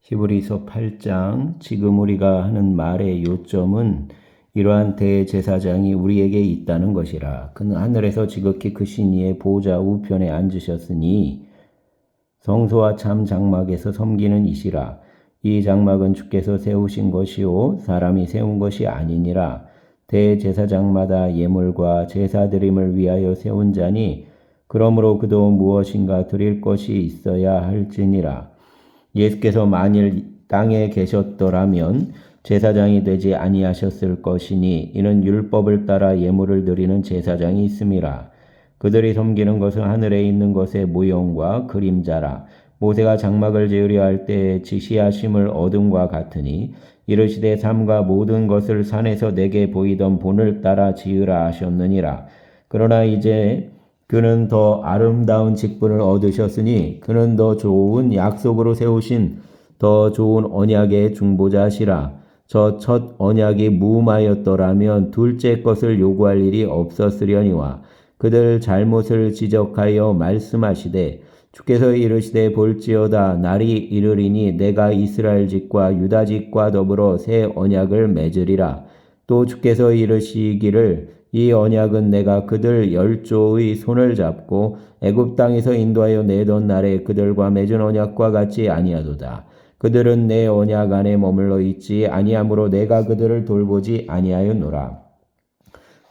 히브리서 8장, 지금 우리가 하는 말의 요점은 이러한 대제사장이 우리에게 있다는 것이라. 그는 하늘에서 지극히 크신 이의 보좌 우편에 앉으셨으니 성소와 참 장막에서 섬기는 이시라. 이 장막은 주께서 세우신 것이요 사람이 세운 것이 아니니라. 대제사장마다 예물과 제사드림을 위하여 세운 자니 그러므로 그도 무엇인가 드릴 것이 있어야 할지니라. 예수께서 만일 땅에 계셨더라면 제사장이 되지 아니하셨을 것이니 이는 율법을 따라 예물을 드리는 제사장이 있음이라. 그들이 섬기는 것은 하늘에 있는 것의 모형과 그림자라. 모세가 장막을 지으려 할 때 지시하심을 얻음과 같으니 이르시되 삼가 모든 것을 산에서 내게 보이던 본을 따라 지으라 하셨느니라. 그러나 이제 그는 더 아름다운 직분을 얻으셨으니 그는 더 좋은 약속으로 세우신 더 좋은 언약의 중보자시라. 저 첫 언약이 무음하였더라면 둘째 것을 요구할 일이 없었으려니와 그들 잘못을 지적하여 말씀하시되 주께서 이르시되 볼지어다 날이 이르리니 내가 이스라엘 집과 유다 집과 더불어 새 언약을 맺으리라. 또 주께서 이르시기를 이 언약은 내가 그들 열조의 손을 잡고 애굽 땅에서 인도하여 내던 날에 그들과 맺은 언약과 같지 아니하도다. 그들은 내 언약 안에 머물러 있지 아니하므로 내가 그들을 돌보지 아니하였노라.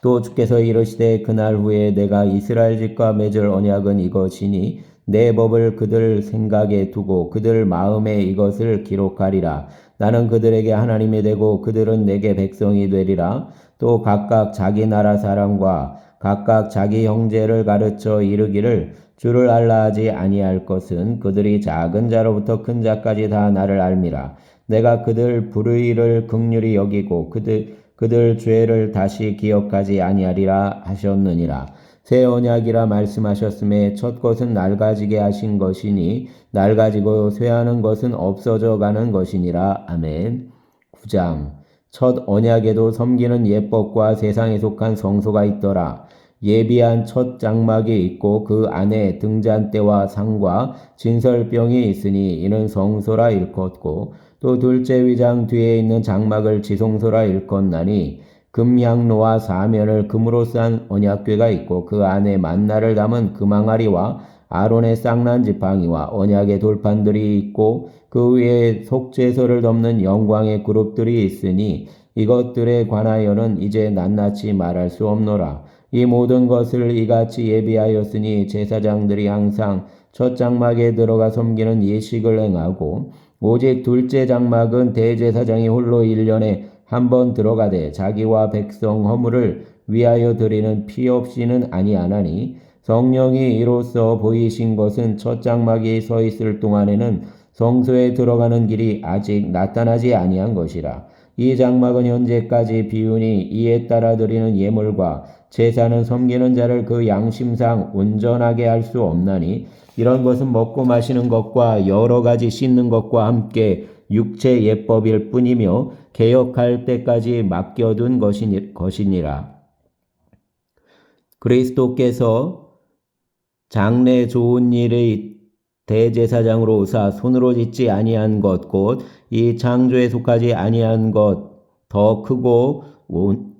또 주께서 이르시되 그날 후에 내가 이스라엘 집과 맺을 언약은 이것이니 내 법을 그들 생각에 두고 그들 마음에 이것을 기록하리라. 나는 그들에게 하나님이 되고 그들은 내게 백성이 되리라. 또 각각 자기 나라 사람과 각각 자기 형제를 가르쳐 이르기를 주를 알라 하지 아니할 것은 그들이 작은 자로부터 큰 자까지 다 나를 알미라. 내가 그들 불의를 긍휼히 여기고 그들 죄를 다시 기억하지 아니하리라 하셨느니라. 새 언약이라 말씀하셨음에 첫 것은 낡아지게 하신 것이니 낡아지고 쇠하는 것은 없어져 가는 것이니라. 아멘. 9장 첫 언약에도 섬기는 예법과 세상에 속한 성소가 있더라. 예비한 첫 장막이 있고 그 안에 등잔대와 상과 진설병이 있으니 이는 성소라 일컫고 또 둘째 위장 뒤에 있는 장막을 지성소라 일컫나니 금향로와 사면을 금으로 싼 언약궤가 있고 그 안에 만나를 담은 금항아리와 아론의 쌍난 지팡이와 언약의 돌판들이 있고 그 위에 속죄소를 덮는 영광의 그룹들이 있으니 이것들에 관하여는 이제 낱낱이 말할 수 없노라. 이 모든 것을 이같이 예비하였으니 제사장들이 항상 첫 장막에 들어가 섬기는 예식을 행하고 오직 둘째 장막은 대제사장이 홀로 1년에 한 번 들어가되 자기와 백성 허물을 위하여 드리는 피 없이는 아니하나니 성령이 이로써 보이신 것은 첫 장막이 서 있을 동안에는 성소에 들어가는 길이 아직 나타나지 아니한 것이라. 이 장막은 현재까지 비우니 이에 따라 드리는 예물과 제사는 섬기는 자를 그 양심상 온전하게 할 수 없나니 이런 것은 먹고 마시는 것과 여러 가지 씻는 것과 함께 육체 예법일 뿐이며 개혁할 때까지 맡겨둔 것이니라. 그리스도께서 장래 좋은 일의 대제사장으로 오사 손으로 짓지 아니한 것 곧 이 창조에 속하지 아니한 것 더 크고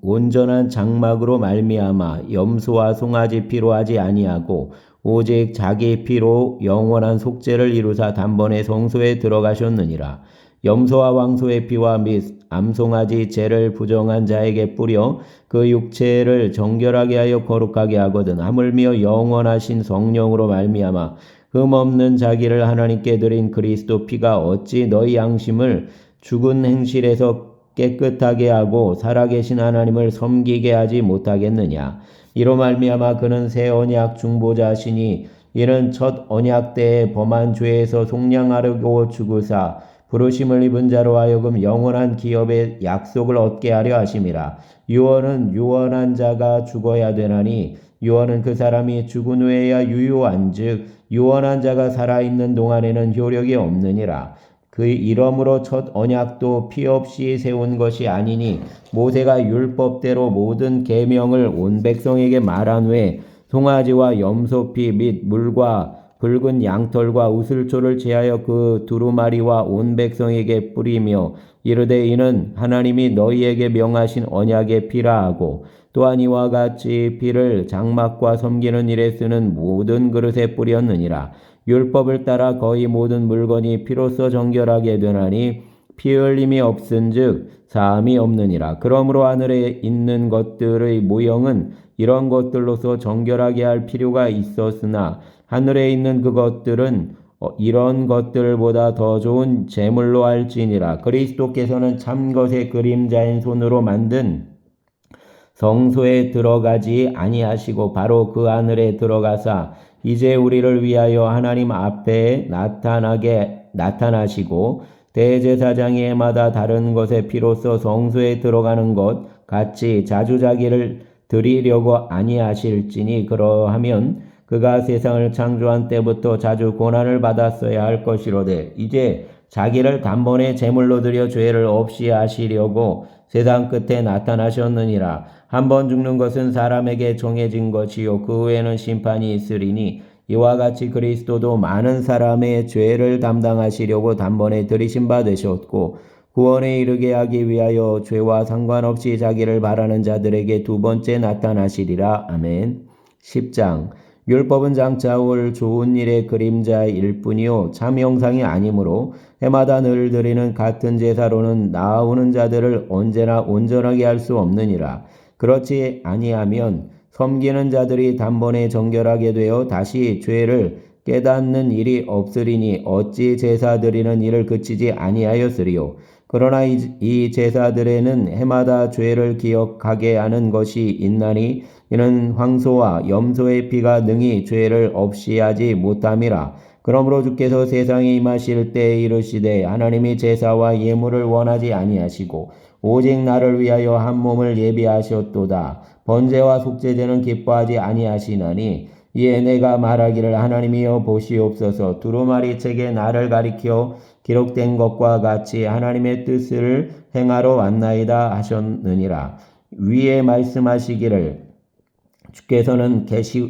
온전한 장막으로 말미암아 염소와 송아지 피로 하지 아니하고 오직 자기 피로 영원한 속죄를 이루사 단번에 성소에 들어가셨느니라. 염소와 왕소의 피와 및 암송아지 죄를 부정한 자에게 뿌려 그 육체를 정결하게 하여 거룩하게 하거든 하물며 영원하신 성령으로 말미암아 흠없는 자기를 하나님께 드린 그리스도 피가 어찌 너희 양심을 죽은 행실에서 깨끗하게 하고 살아계신 하나님을 섬기게 하지 못하겠느냐. 이로 말미암아 그는 새 언약 중보자시니 이는 첫 언약 때에 범한 죄에서 속량하려고 죽으사 부르심을 입은 자로 하여금 영원한 기업의 약속을 얻게 하려 하심이라. 유언은 유언한 자가 죽어야 되나니 유언은 그 사람이 죽은 후에야 유효한즉 유언한 자가 살아있는 동안에는 효력이 없느니라. 그 이러므로 첫 언약도 피 없이 세운 것이 아니니 모세가 율법대로 모든 계명을 온 백성에게 말한 후에 송아지와 염소피 및 물과 붉은 양털과 우슬초를 취하여 그 두루마리와 온 백성에게 뿌리며 이르되 이는 하나님이 너희에게 명하신 언약의 피라 하고 또한 이와 같이 피를 장막과 섬기는 일에 쓰는 모든 그릇에 뿌렸느니라. 율법을 따라 거의 모든 물건이 피로써 정결하게 되나니 피 흘림이 없은즉 사함이 없느니라. 그러므로 하늘에 있는 것들의 모형은 이런 것들로서 정결하게 할 필요가 있었으나 하늘에 있는 그것들은 이런 것들보다 더 좋은 제물로 할지니라. 그리스도께서는 참 것의 그림자인 손으로 만든 성소에 들어가지 아니하시고 바로 그 하늘에 들어가사 이제 우리를 위하여 하나님 앞에 나타나시고 대제사장이 해마다 다른 것의 피로써 성소에 들어가는 것 같이 자주 자기를 드리려고 아니하실지니 그러하면 그가 세상을 창조한 때부터 자주 고난을 받았어야 할 것이로되 이제 자기를 단번에 제물로 드려 죄를 없이 하시려고 세상 끝에 나타나셨느니라. 한 번 죽는 것은 사람에게 정해진 것이요 그 후에는 심판이 있으리니 이와 같이 그리스도도 많은 사람의 죄를 담당하시려고 단번에 들이신 바 되셨고 구원에 이르게 하기 위하여 죄와 상관없이 자기를 바라는 자들에게 두 번째 나타나시리라. 아멘. 10장 율법은 장차 올 좋은 일의 그림자일 뿐이요 참 형상이 아니므로 해마다 늘 드리는 같은 제사로는 나아오는 자들을 언제나 온전하게 할 수 없느니라. 그렇지 아니하면 섬기는 자들이 단번에 정결하게 되어 다시 죄를 깨닫는 일이 없으리니 어찌 제사 드리는 일을 그치지 아니하였으리요. 그러나 이 제사들에는 해마다 죄를 기억하게 하는 것이 있나니 이는 황소와 염소의 피가 능히 죄를 없이 하지 못함이라. 그러므로 주께서 세상에 임하실 때에 이르시되 하나님이 제사와 예물을 원하지 아니하시고 오직 나를 위하여 한 몸을 예비하셨도다. 번제와 속죄제는 기뻐하지 아니하시나니 이에 내가 말하기를 하나님이여 보시옵소서 두루마리 책에 나를 가리켜 기록된 것과 같이 하나님의 뜻을 행하러 왔나이다 하셨느니라. 위에 말씀하시기를 주께서는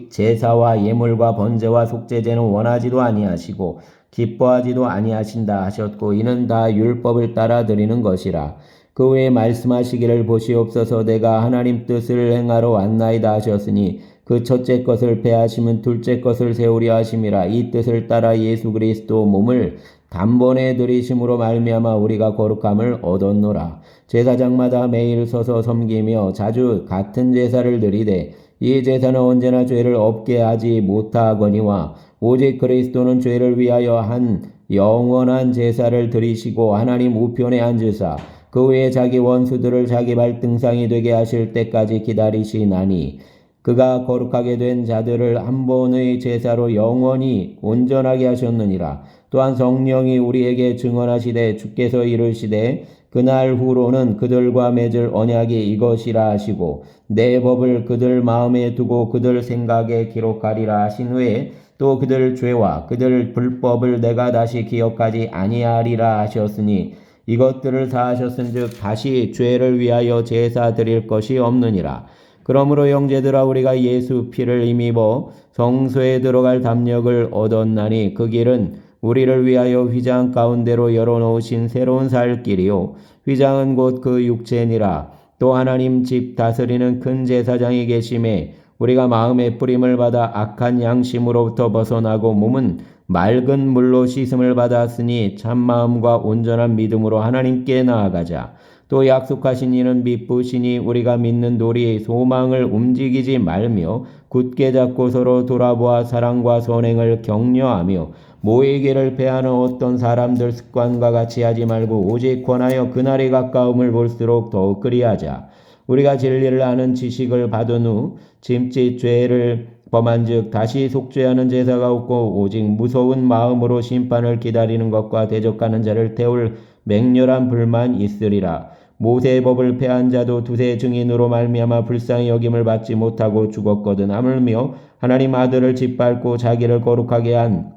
제사와 예물과 번제와 속죄제는 원하지도 아니하시고 기뻐하지도 아니하신다 하셨고 이는 다 율법을 따라 드리는 것이라. 그 후에 말씀하시기를 보시옵소서 내가 하나님 뜻을 행하러 왔나이다 하셨으니 그 첫째 것을 폐하시면 둘째 것을 세우려 하심이라. 이 뜻을 따라 예수 그리스도 몸을 단번에 들이심으로 말미암아 우리가 거룩함을 얻었노라. 제사장마다 매일 서서 섬기며 자주 같은 제사를 드리되 이 제사는 언제나 죄를 없게 하지 못하거니와 오직 그리스도는 죄를 위하여 한 영원한 제사를 드리시고 하나님 우편에 앉으사 그 후에 자기 원수들을 자기 발등상이 되게 하실 때까지 기다리시나니 그가 거룩하게 된 자들을 한 번의 제사로 영원히 온전하게 하셨느니라. 또한 성령이 우리에게 증언하시되 주께서 이르시되 그날 후로는 그들과 맺을 언약이 이것이라 하시고 내 법을 그들 마음에 두고 그들 생각에 기록하리라 하신 후에 또 그들 죄와 그들 불법을 내가 다시 기억하지 아니하리라 하셨으니 이것들을 사하셨은즉 다시 죄를 위하여 제사 드릴 것이 없느니라. 그러므로 형제들아 우리가 예수 피를 힘입어 성소에 들어갈 담력을 얻었나니 그 길은 우리를 위하여 휘장 가운데로 열어놓으신 새로운 살 길이요 휘장은 곧 그 육체니라. 또 하나님 집 다스리는 큰 제사장이 계심에 우리가 마음의 뿌림을 받아 악한 양심으로부터 벗어나고 몸은 맑은 물로 씻음을 받았으니 참마음과 온전한 믿음으로 하나님께 나아가자. 또 약속하신 이는 미쁘시니 우리가 믿는 도리 소망을 움직이지 말며 굳게 잡고 서로 돌아보아 사랑과 선행을 격려하며 모이기를 패하는 어떤 사람들 습관과 같이 하지 말고 오직 권하여 그날이 가까움을 볼수록 더욱 그리하자. 우리가 진리를 아는 지식을 받은 후 짐짓 죄를 범한즉 다시 속죄하는 제사가 없고 오직 무서운 마음으로 심판을 기다리는 것과 대적하는 자를 태울 맹렬한 불만 있으리라. 모세의 법을 폐한 자도 두세 증인으로 말미암아 불쌍히 여김을 받지 못하고 죽었거든. 하물며 하나님 아들을 짓밟고 자기를 거룩하게 한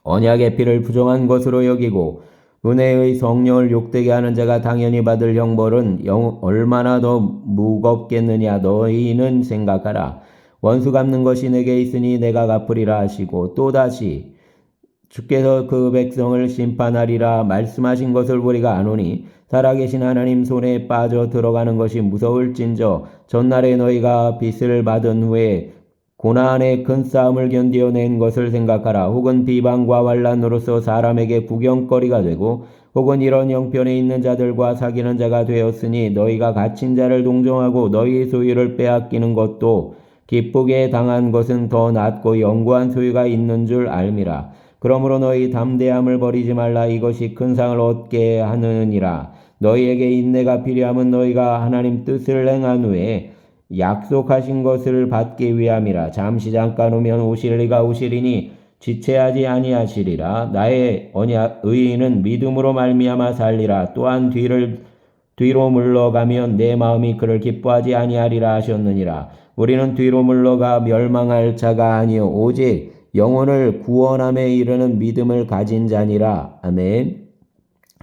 언약의 피를 부정한 것으로 여기고 은혜의 성령을 욕되게 하는 자가 당연히 받을 형벌은 얼마나 더 무겁겠느냐 너희는 생각하라. 원수 갚는 것이 내게 있으니 내가 갚으리라 하시고 또다시 주께서 그 백성을 심판하리라 말씀하신 것을 우리가 아노니 살아계신 하나님 손에 빠져 들어가는 것이 무서울진저 전날에 너희가 빚을 받은 후에 고난의 큰 싸움을 견디어낸 것을 생각하라. 혹은 비방과 환난으로서 사람에게 구경거리가 되고 혹은 이런 형편에 있는 자들과 사귀는 자가 되었으니 너희가 갇힌 자를 동정하고 너희 소유를 빼앗기는 것도 기쁘게 당한 것은 더 낫고 영구한 소유가 있는 줄 알미라. 그러므로 너희 담대함을 버리지 말라. 이것이 큰 상을 얻게 하느니라. 너희에게 인내가 필요함은 너희가 하나님 뜻을 행한 후에 약속하신 것을 받기 위함이라. 잠시 잠깐 오면 오실 리가 오시리니 지체하지 아니하시리라. 나의 언약 의인은 믿음으로 말미암아 살리라. 또한 뒤로 물러가면 내 마음이 그를 기뻐하지 아니하리라 하셨느니라. 우리는 뒤로 물러가 멸망할 자가 아니요 오직 영혼을 구원함에 이르는 믿음을 가진 자니라. 아멘.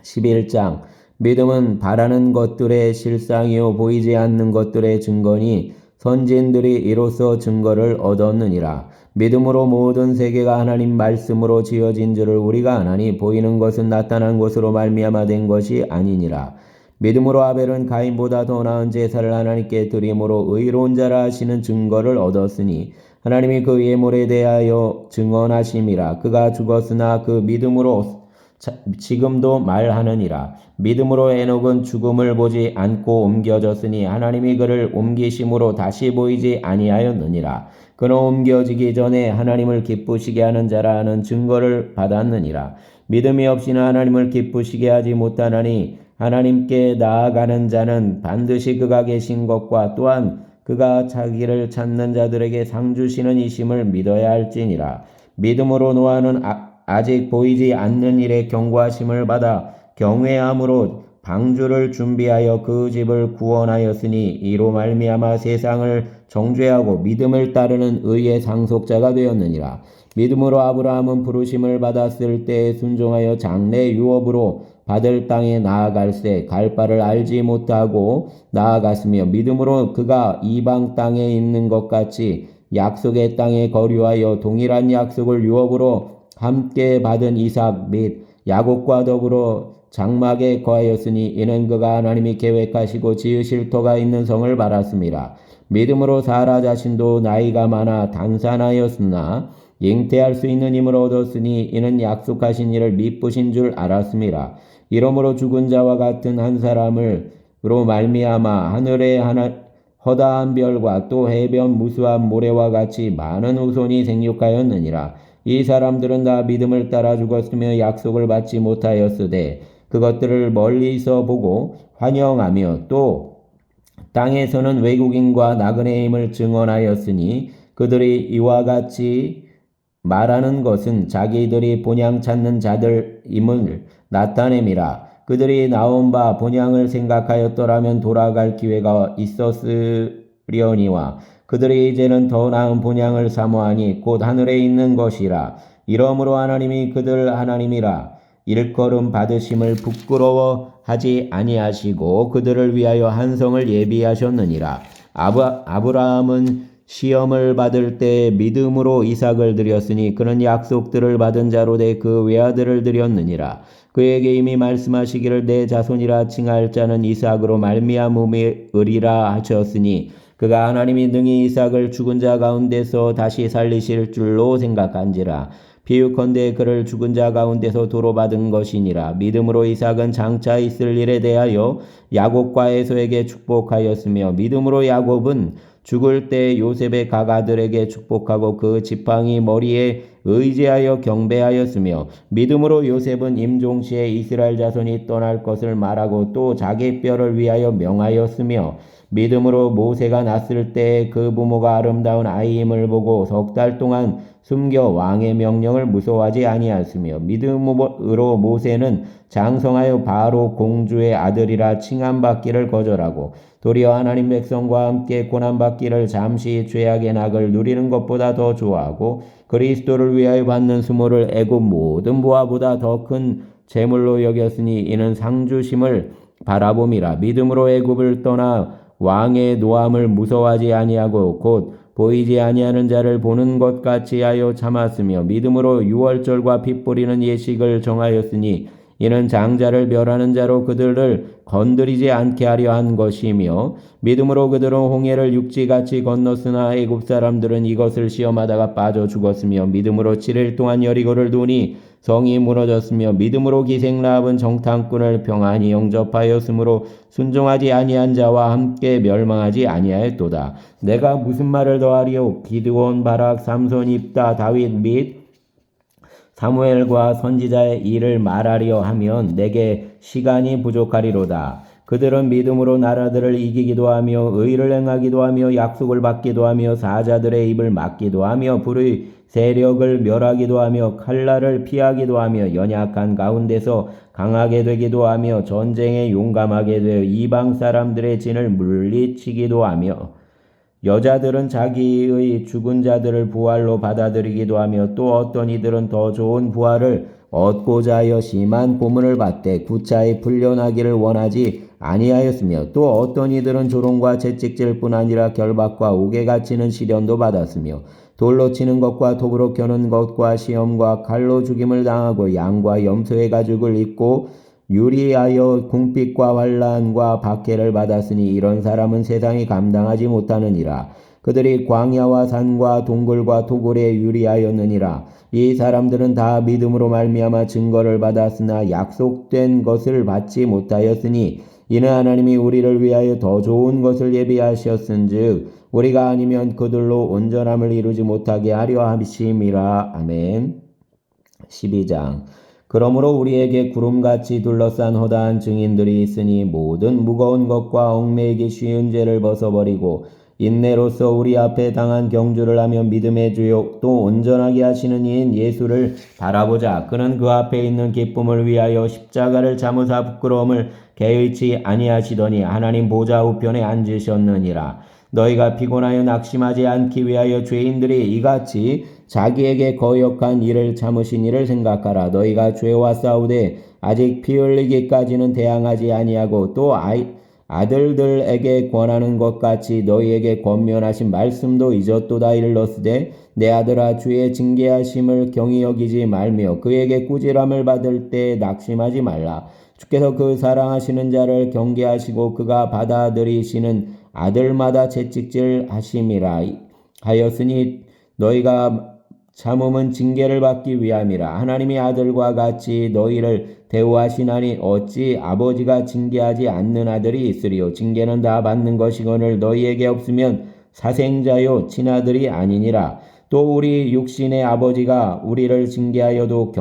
11장 믿음은 바라는 것들의 실상이요 보이지 않는 것들의 증거니 선진들이 이로써 증거를 얻었느니라. 믿음으로 모든 세계가 하나님 말씀으로 지어진 줄을 우리가 아나니 보이는 것은 나타난 것으로 말미암아 된 것이 아니니라. 믿음으로 아벨은 가인보다 더 나은 제사를 하나님께 드림으로 의로운 자라 하시는 증거를 얻었으니 하나님이 그 예물에 대하여 증언하심이라. 그가 죽었으나 그 믿음으로 지금도 말하느니라. 믿음으로 에녹은 죽음을 보지 않고 옮겨졌으니 하나님이 그를 옮기심으로 다시 보이지 아니하였느니라. 그는 옮겨지기 전에 하나님을 기쁘시게 하는 자라 하는 증거를 받았느니라. 믿음이 없이는 하나님을 기쁘시게 하지 못하나니 하나님께 나아가는 자는 반드시 그가 계신 것과 또한 그가 자기를 찾는 자들에게 상 주시는 이심을 믿어야 할지니라. 믿음으로 노아는 아직 보이지 않는 일에 경고하심을 받아 경외함으로 방주를 준비하여 그 집을 구원하였으니 이로 말미암아 세상을 정죄하고 믿음을 따르는 의의 상속자가 되었느니라. 믿음으로 아브라함은 부르심을 받았을 때에 순종하여 장래 유업으로 받을 땅에 나아갈새 갈 바를 알지 못하고 나아갔으며 믿음으로 그가 이방 땅에 있는 것 같이 약속의 땅에 거류하여 동일한 약속을 유업으로 함께 받은 이삭 및 야곱과 더불어 장막에 거하였으니 이는 그가 하나님이 계획하시고 지으실 터가 있는 성을 바랐습니다. 믿음으로 사라 자신도 나이가 많아 단산하였으나 잉태할 수 있는 힘을 얻었으니 이는 약속하신 이를 미쁘신 줄 알았습니다. 이러므로 죽은 자와 같은 한 사람으로 말미암아 하늘의 허다한 별과 또 해변 무수한 모래와 같이 많은 후손이 생육하였느니라. 이 사람들은 다 믿음을 따라 죽었으며 약속을 받지 못하였으되 그것들을 멀리서 보고 환영하며 또 땅에서는 외국인과 나그네의 힘을 증언하였으니 그들이 이와 같이 말하는 것은 자기들이 본향 찾는 자들임을 나타냄이라. 그들이 나온 바 본향을 생각하였더라면 돌아갈 기회가 있었으려니와 그들이 이제는 더 나은 본향을 사모하니 곧 하늘에 있는 것이라. 이러므로 하나님이 그들 하나님이라 일컬음 받으심을 부끄러워하지 아니하시고 그들을 위하여 한 성을 예비하셨느니라. 아브라함은 시험을 받을 때 믿음으로 이삭을 드렸으니 그는 약속들을 받은 자로 돼 그 외아들을 드렸느니라. 그에게 이미 말씀하시기를 내 자손이라 칭할 자는 이삭으로 말미암으리라 하셨으니 그가 하나님이 능히 이삭을 죽은 자 가운데서 다시 살리실 줄로 생각한지라. 비유컨대 그를 죽은 자 가운데서 도로 받은 것이니라. 믿음으로 이삭은 장차 있을 일에 대하여 야곱과 에서에게 축복하였으며 믿음으로 야곱은 죽을 때 요셉의 가가들에게 축복하고 그 지팡이 머리에 의지하여 경배하였으며 믿음으로 요셉은 임종시에 이스라엘 자손이 떠날 것을 말하고 또 자기 뼈를 위하여 명하였으며 믿음으로 모세가 났을 때 그 부모가 아름다운 아이임을 보고 석 달 동안 숨겨 왕의 명령을 무서워하지 아니하였으며 믿음으로 모세는 장성하여 바로 공주의 아들이라 칭함받기를 거절하고 도리어 하나님 백성과 함께 고난받기를 잠시 죄악의 낙을 누리는 것보다 더 좋아하고 그리스도를 위하여 받는 수모를 애굽 모든 보화보다 더 큰 재물로 여겼으니 이는 상주심을 바라봄이라. 믿음으로 애굽을 떠나 왕의 노함을 무서워하지 아니하고 곧 보이지 아니하는 자를 보는 것 같이 하여 참았으며 믿음으로 유월절과 피 뿌리는 예식을 정하였으니 이는 장자를 멸하는 자로 그들을 건드리지 않게 하려 한 것이며 믿음으로 그들은 홍해를 육지같이 건넜으나 애굽 사람들은 이것을 시험하다가 빠져 죽었으며 믿음으로 7일 동안 여리고를 도니 성이 무너졌으며 믿음으로 기생라합은 정탐꾼을 평안히 영접하였으므로 순종하지 아니한 자와 함께 멸망하지 아니하였도다. 내가 무슨 말을 더하리요? 기드온, 바락, 삼손, 입다, 다윗 및 사무엘과 선지자의 일을 말하려 하면 내게 시간이 부족하리로다. 그들은 믿음으로 나라들을 이기기도 하며 의를 행하기도 하며 약속을 받기도 하며 사자들의 입을 막기도 하며 불의 세력을 멸하기도 하며 칼날을 피하기도 하며 연약한 가운데서 강하게 되기도 하며 전쟁에 용감하게 되어 이방 사람들의 진을 물리치기도 하며 여자들은 자기의 죽은 자들을 부활로 받아들이기도 하며 또 어떤 이들은 더 좋은 부활을 얻고자 하여 심한 고문을 받되 구차히 풀려나기를 원하지 아니하였으며 또 어떤 이들은 조롱과 채찍질뿐 아니라 결박과 옥에 갇히는 시련도 받았으며 돌로 치는 것과 톱으로 켜는 것과 시험과 칼로 죽임을 당하고 양과 염소의 가죽을 입고 유리하여 궁핍과 환난과 박해를 받았으니 이런 사람은 세상이 감당하지 못하느니라. 그들이 광야와 산과 동굴과 토굴에 유리하였느니라. 이 사람들은 다 믿음으로 말미암아 증거를 받았으나 약속된 것을 받지 못하였으니 이는 하나님이 우리를 위하여 더 좋은 것을 예비하셨은즉 우리가 아니면 그들로 온전함을 이루지 못하게 하려 하심이라. 아멘. 12장. 그러므로 우리에게 구름같이 둘러싼 허다한 증인들이 있으니 모든 무거운 것과 얽매이기 쉬운 죄를 벗어버리고 인내로서 우리 앞에 당한 경주를 하며 믿음의 주요 또 온전하게 하시는 이인 예수를 바라보자. 그는 그 앞에 있는 기쁨을 위하여 십자가를 참으사 부끄러움을 개의치 아니하시더니 하나님 보좌 우편에 앉으셨느니라. 너희가 피곤하여 낙심하지 않기 위하여 죄인들이 이같이 자기에게 거역한 일을 참으신 이를 생각하라. 너희가 죄와 싸우되 아직 피 흘리기까지는 대항하지 아니하고 또 아들들에게 권하는 것 같이 너희에게 권면하신 말씀도 잊었도다. 일렀으되 내 아들아 주의 징계하심을 경히 여기지 말며 그에게 꾸지람을 받을 때 낙심하지 말라. 주께서 그 사랑하시는 자를 경계하시고 그가 받아들이시는 아들마다 채찍질 하심이라 하였으니 너희가 참음은 징계를 받기 위함이라. 하나님이 아들과 같이 너희를 대우하시나니 어찌 아버지가 징계하지 않는 아들이 있으리요. 징계는 다 받는 것이거늘 너희에게 없으면 사생자요 친아들이 아니니라. 또 우리 육신의 아버지가 우리를 징계하여도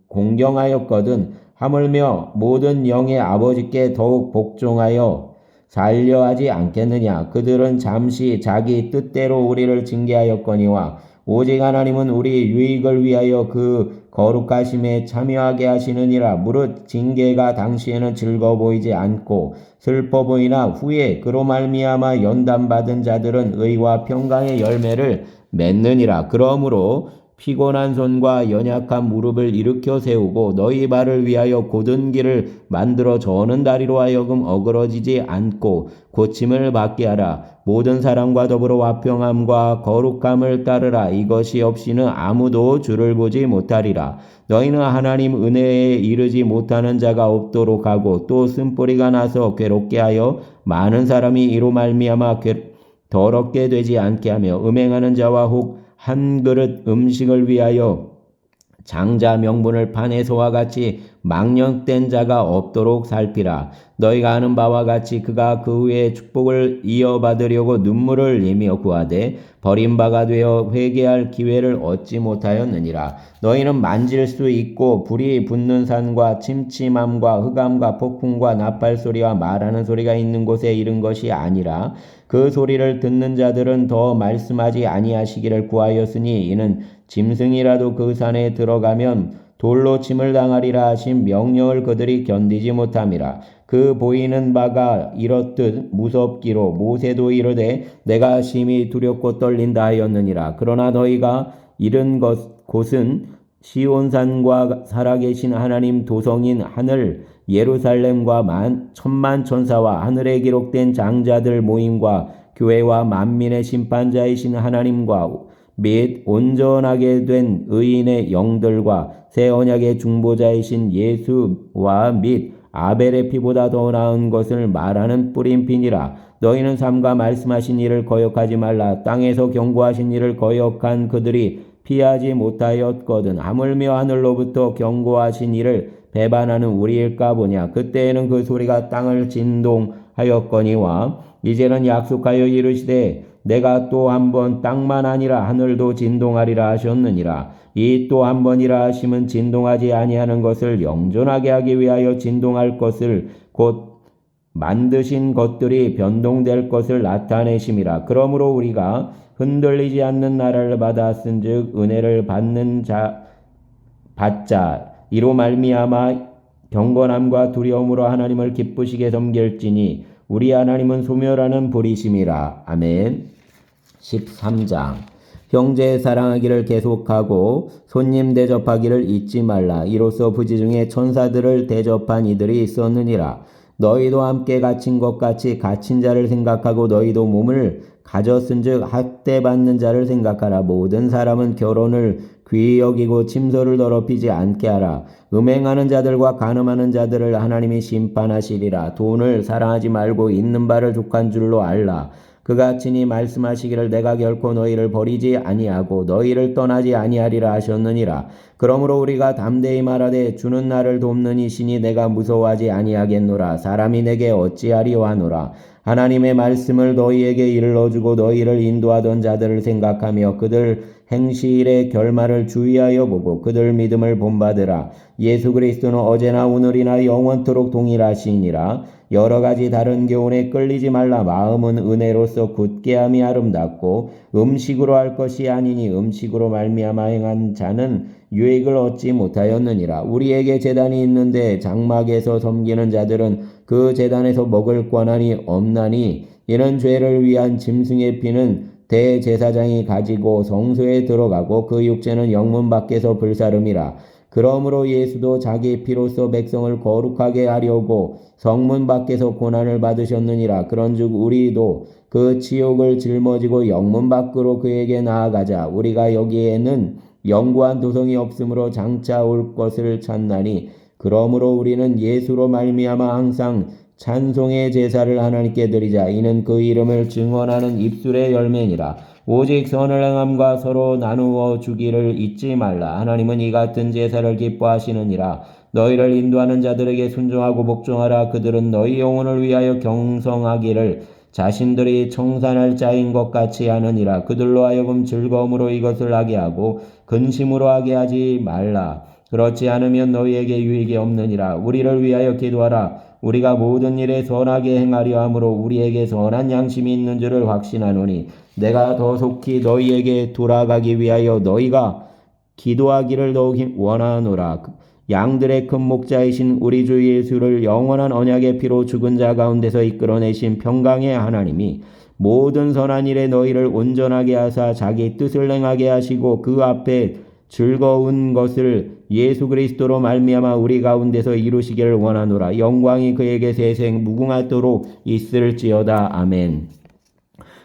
공경하였거든 하물며 모든 영의 아버지께 더욱 복종하여 살려 하지 않겠느냐. 그들은 잠시 자기 뜻대로 우리를 징계하였거니와 오직 하나님은 우리 유익을 위하여 그 거룩하심에 참여하게 하시느니라. 무릇 징계가 당시에는 즐거워 보이지 않고 슬퍼 보이나 후에 그로 말미암아 연단받은 자들은 의와 평강의 열매를 맺느니라. 그러므로 피곤한 손과 연약한 무릎을 일으켜 세우고 너희 발을 위하여 곧은 길을 만들어 저는 다리로 하여금 어그러지지 않고 고침을 받게 하라. 모든 사람과 더불어 화평함과 거룩함을 따르라. 이것이 없이는 아무도 주를 보지 못하리라. 너희는 하나님 은혜에 이르지 못하는 자가 없도록 하고 또 쓴뿌리가 나서 괴롭게 하여 많은 사람이 이로 말미암아 더럽게 되지 않게 하며 음행하는 자와 혹 한 그릇 음식을 위하여 장자 명분을 파내소와 같이 망령된 자가 없도록 살피라. 너희가 아는 바와 같이 그가 그 후에 축복을 이어받으려고 눈물을 흘리며 구하되 버림바가 되어 회개할 기회를 얻지 못하였느니라. 너희는 만질 수 있고 불이 붙는 산과 침침함과 흑암과 폭풍과 나팔소리와 말하는 소리가 있는 곳에 이른 것이 아니라 그 소리를 듣는 자들은 더 말씀하지 아니하시기를 구하였으니 이는 짐승이라도 그 산에 들어가면 돌로 침을 당하리라 하신 명령을 그들이 견디지 못함이라. 그 보이는 바가 이렇듯 무섭기로 모세도 이르되 내가 심히 두렵고 떨린다 하였느니라. 그러나 너희가 이른 곳은 시온산과 살아계신 하나님 도성인 하늘 예루살렘과 천만 천사와 하늘에 기록된 장자들 모임과 교회와 만민의 심판자이신 하나님과 및 온전하게 된 의인의 영들과 새 언약의 중보자이신 예수와 및 아벨의 피보다 더 나은 것을 말하는 뿌림피니라. 너희는 삼가 말씀하신 일을 거역하지 말라. 땅에서 경고하신 일을 거역한 그들이 피하지 못하였거든. 하물며 하늘로부터 경고하신 일을 배반하는 우리일까 보냐. 그때에는 그 소리가 땅을 진동하였거니와 이제는 약속하여 이르시되 내가 또 한 번 땅만 아니라 하늘도 진동하리라 하셨느니라. 이 또 한 번이라 하심은 진동하지 아니하는 것을 영존하게 하기 위하여 진동할 것을 곧 만드신 것들이 변동될 것을 나타내심이라. 그러므로 우리가 흔들리지 않는 나라를 받았은즉 은혜를 받자 이로 말미암아 경건함과 두려움으로 하나님을 기쁘시게 섬길지니 우리 하나님은 소멸하는 불이심이라. 아멘. 13장. 형제 사랑하기를 계속하고 손님 대접하기를 잊지 말라. 이로써 부지 중에 천사들을 대접한 이들이 있었느니라. 너희도 함께 갇힌 것 같이 갇힌 자를 생각하고 너희도 몸을 가졌은즉 학대받는 자를 생각하라. 모든 사람은 결혼을 귀히 여기고 침소를 더럽히지 않게 하라. 음행하는 자들과 간음하는 자들을 하나님이 심판하시리라. 돈을 사랑하지 말고 있는 바를 족한 줄로 알라. 그가 친히 말씀하시기를 내가 결코 너희를 버리지 아니하고 너희를 떠나지 아니하리라 하셨느니라. 그러므로 우리가 담대히 말하되 주는 나를 돕는 이시니 내가 무서워하지 아니하겠노라. 사람이 내게 어찌하리요 하노라. 하나님의 말씀을 너희에게 일러주고 너희를 인도하던 자들을 생각하며 그들 행실의 결말을 주의하여 보고 그들 믿음을 본받으라. 예수 그리스도는 어제나 오늘이나 영원토록 동일하시니라. 여러 가지 다른 교훈에 끌리지 말라. 마음은 은혜로서 굳게함이 아름답고 음식으로 할 것이 아니니 음식으로 말미암아 행한 자는 유익을 얻지 못하였느니라. 우리에게 제단이 있는데 장막에서 섬기는 자들은 그 제단에서 먹을 권한이 없나니 이는 죄를 위한 짐승의 피는 대제사장이 가지고 성소에 들어가고 그 육체는 영문 밖에서 불사름이라. 그러므로 예수도 자기 피로써 백성을 거룩하게 하려고 성문 밖에서 고난을 받으셨느니라. 그런즉 우리도 그 치욕을 짊어지고 영문 밖으로 그에게 나아가자. 우리가 여기에는 영구한 도성이 없으므로 장차 올 것을 찾나니 그러므로 우리는 예수로 말미암아 항상 찬송의 제사를 하나님께 드리자. 이는 그 이름을 증언하는 입술의 열매니라. 오직 선을 행함과 서로 나누어 주기를 잊지 말라. 하나님은 이 같은 제사를 기뻐하시느니라. 너희를 인도하는 자들에게 순종하고 복종하라. 그들은 너희 영혼을 위하여 경성하기를 자신들이 청산할 자인 것 같이 하느니라. 그들로 하여금 즐거움으로 이것을 하게 하고 근심으로 하게 하지 말라. 그렇지 않으면 너희에게 유익이 없느니라. 우리를 위하여 기도하라. 우리가 모든 일에 선하게 행하려 함으로 우리에게 선한 양심이 있는 줄을 확신하노니 내가 더 속히 너희에게 돌아가기 위하여 너희가 기도하기를 더욱 원하노라. 양들의 큰 목자이신 우리 주 예수를 영원한 언약의 피로 죽은 자 가운데서 이끌어내신 평강의 하나님이 모든 선한 일에 너희를 온전하게 하사 자기 뜻을 행하게 하시고 그 앞에 즐거운 것을 예수 그리스도로 말미암아 우리 가운데서 이루시기를 원하노라. 영광이 그에게 세생 무궁하도록 있을지어다. 아멘.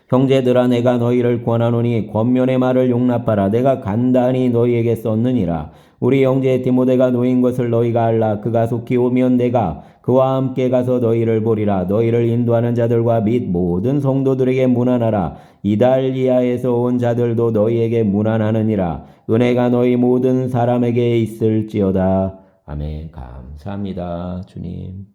형제들아 내가 너희를 권하노니 권면의 말을 용납하라. 내가 간단히 너희에게 썼느니라. 우리 형제 디모데가 놓인 것을 너희가 알라. 그가 속히 오면 내가 그와 함께 가서 너희를 보리라. 너희를 인도하는 자들과 및 모든 성도들에게 문안하라. 이달리아에서 온 자들도 너희에게 문안하느니라. 은혜가 너희 모든 사람에게 있을지어다. 아멘. 감사합니다. 주님.